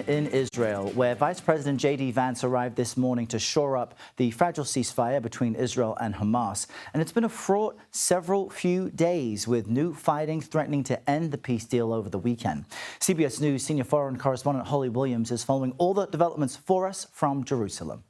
in Israel, where Vice President JD Vance arrived this morning to shore up the fragile ceasefire between Israel and Hamas. And it's been a fraught few days, with new fighting threatening to end the peace deal over the weekend. CBS News senior foreign correspondent Holly Williams is following all the developments for us from Jerusalem.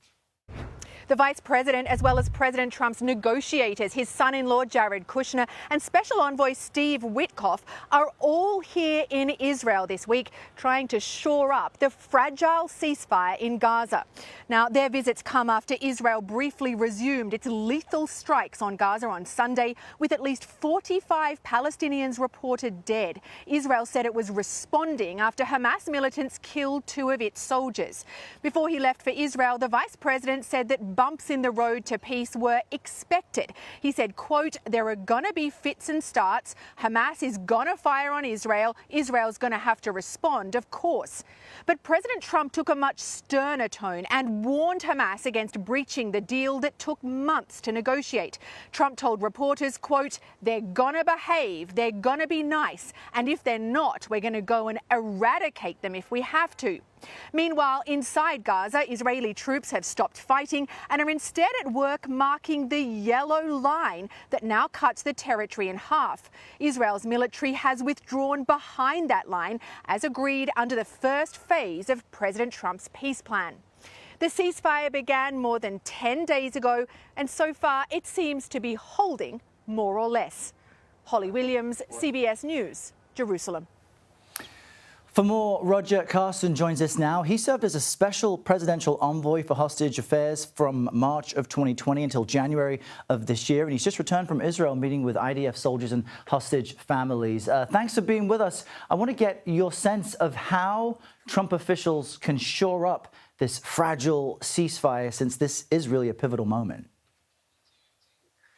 The Vice President, as well as President Trump's negotiators, his son-in-law Jared Kushner and Special Envoy Steve Witkoff, are all here in Israel this week trying to shore up the fragile ceasefire in Gaza. Now, their visits come after Israel briefly resumed its lethal strikes on Gaza on Sunday, with at least 45 Palestinians reported dead. Israel said it was responding after Hamas militants killed 2 of its soldiers. Before he left for Israel, the Vice President said that bumps in the road to peace were expected. He said, quote, "There are going to be fits and starts. Hamas is going to fire on Israel. Israel's going to have to respond, of course." But President Trump took a much sterner tone and warned Hamas against breaching the deal that took months to negotiate. Trump told reporters, quote, "They're going to behave. They're going to be nice. And if they're not, we're going to go and eradicate them if we have to." Meanwhile, inside Gaza, Israeli troops have stopped fighting and are instead at work marking the yellow line that now cuts the territory in half. Israel's military has withdrawn behind that line, as agreed under the first phase of President Trump's peace plan. The ceasefire began more than 10 days ago, and so far it seems to be holding more or less. Holly Williams, CBS News, Jerusalem. For more, Roger Carstens joins us now. He served as a special presidential envoy for hostage affairs from March of 2020 until January of this year. And he's just returned from Israel, meeting with IDF soldiers and hostage families. Thanks for being with us. I want to get your sense of how Trump officials can shore up this fragile ceasefire, since this is really a pivotal moment.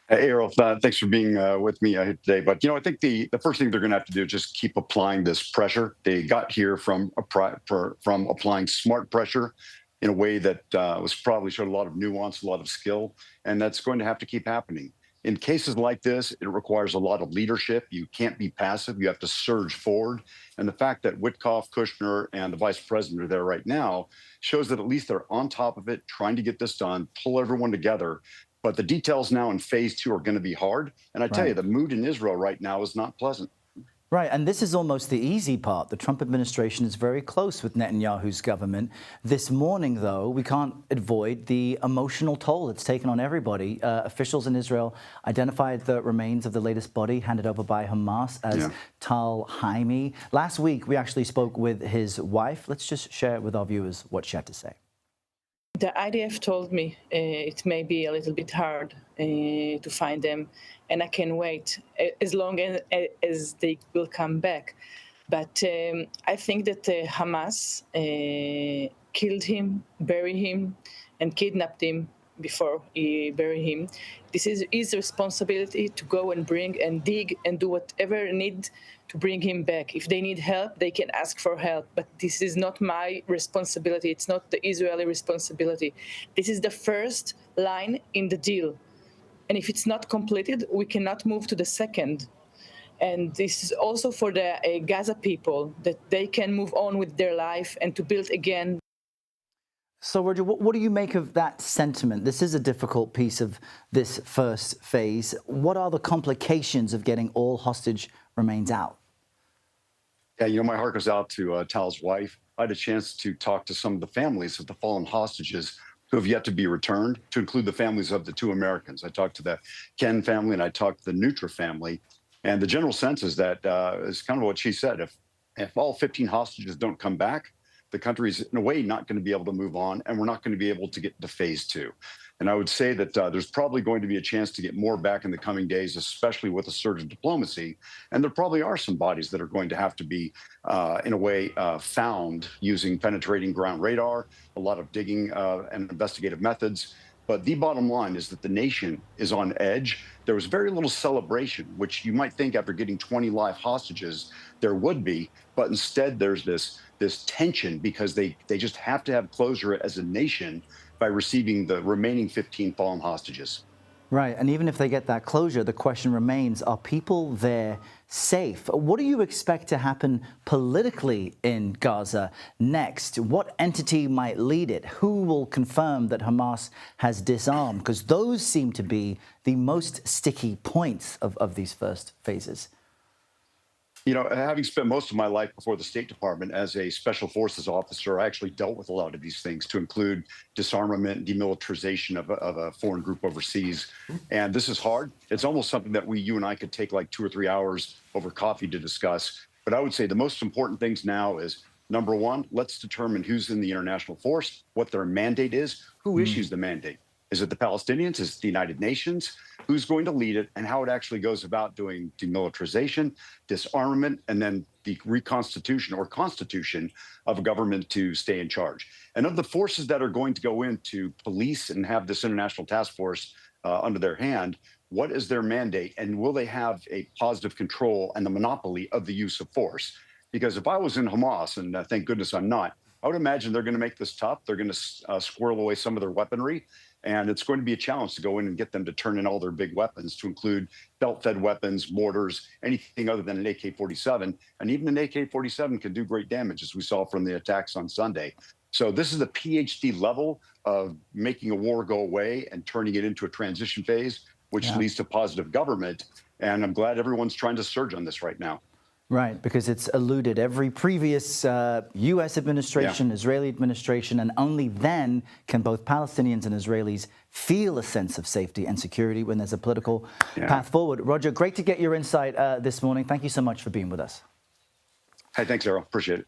Hey, Errol, thanks for being with me here today. But, I think the first thing they're going to have to do is just keep applying this pressure. They got here from applying smart pressure in a way that was probably showed a lot of nuance, a lot of skill, and that's going to have to keep happening. In cases like this, it requires a lot of leadership. You can't be passive. You have to surge forward. And the fact that Witkoff, Kushner, and the vice president are there right now shows that at least they're on top of it, trying to get this done, pull everyone together. But the details now in phase 2 are going to be hard. And I tell you, the mood in Israel right now is not pleasant. Right. And this is almost the easy part. The Trump administration is very close with Netanyahu's government. This morning, though, we can't avoid the emotional toll it's taken on everybody. Officials in Israel identified the remains of the latest body handed over by Hamas as Tal Haimi. Last week, we actually spoke with his wife. Let's just share with our viewers what she had to say. The IDF told me it may be a little bit hard to find them, and I can wait as long as they will come back. But I think that Hamas killed him, buried him, and kidnapped him before he buried him. This is his responsibility to go and bring and dig and do whatever need to bring him back. If they need help, they can ask for help. But this is not my responsibility. It's not the Israeli responsibility. This is the first line in the deal. And if it's not completed, we cannot move to the second. And this is also for the Gaza people, that they can move on with their life and to build again. So, Roger, what do you make of that sentiment? This is a difficult piece of this first phase. What are the complications of getting all hostage remains out? Yeah, my heart goes out to Tal's wife. I had a chance to talk to some of the families of the fallen hostages who have yet to be returned, to include the families of the 2 Americans. I talked to the Ken family and I talked to the Nutra family. And the general sense is that is kind of what she said. If all 15 hostages don't come back, the country's in a way not going to be able to move on, and we're not going to be able to get to phase 2. And I would say that there's probably going to be a chance to get more back in the coming days, especially with a surge of diplomacy. And there probably are some bodies that are going to have to be, in a way, found using penetrating ground radar, a lot of digging and investigative methods. But the bottom line is that the nation is on edge. There was very little celebration, which you might think after getting 20 live hostages, there would be. But instead, there's this tension because they just have to have closure as a nation by receiving the remaining 15 fallen hostages. Right, and even if they get that closure, the question remains, are people there safe? What do you expect to happen politically in Gaza next? What entity might lead it? Who will confirm that Hamas has disarmed? Because those seem to be the most sticky points of these first phases. You know, having spent most of my life before the State Department as a special forces officer, I actually dealt with a lot of these things, to include disarmament, demilitarization of a foreign group overseas. And this is hard. It's almost something that you and I could take like 2 or 3 hours over coffee to discuss. But I would say the most important things now is, number one, let's determine who's in the international force, what their mandate is, who issues the mandate. Is it the Palestinians? Is it the United Nations? Who's going to lead it, and how it actually goes about doing demilitarization, disarmament, and then the reconstitution or constitution of a government to stay in charge. And of the forces that are going to go in to police and have this international task force under their hand, what is their mandate, and will they have a positive control and the monopoly of the use of force? Because if I was in Hamas, and thank goodness I'm not, I would imagine they're going to make this tough. They're going to squirrel away some of their weaponry. And it's going to be a challenge to go in and get them to turn in all their big weapons, to include belt-fed weapons, mortars, anything other than an AK-47. And even an AK-47 can do great damage, as we saw from the attacks on Sunday. So this is the PhD level of making a war go away and turning it into a transition phase, which leads to positive government. And I'm glad everyone's trying to surge on this right now. Right, because it's eluded every previous U.S. administration, Israeli administration, and only then can both Palestinians and Israelis feel a sense of safety and security when there's a political path forward. Roger, great to get your insight this morning. Thank you so much for being with us. Hey, thanks, Errol. Appreciate it.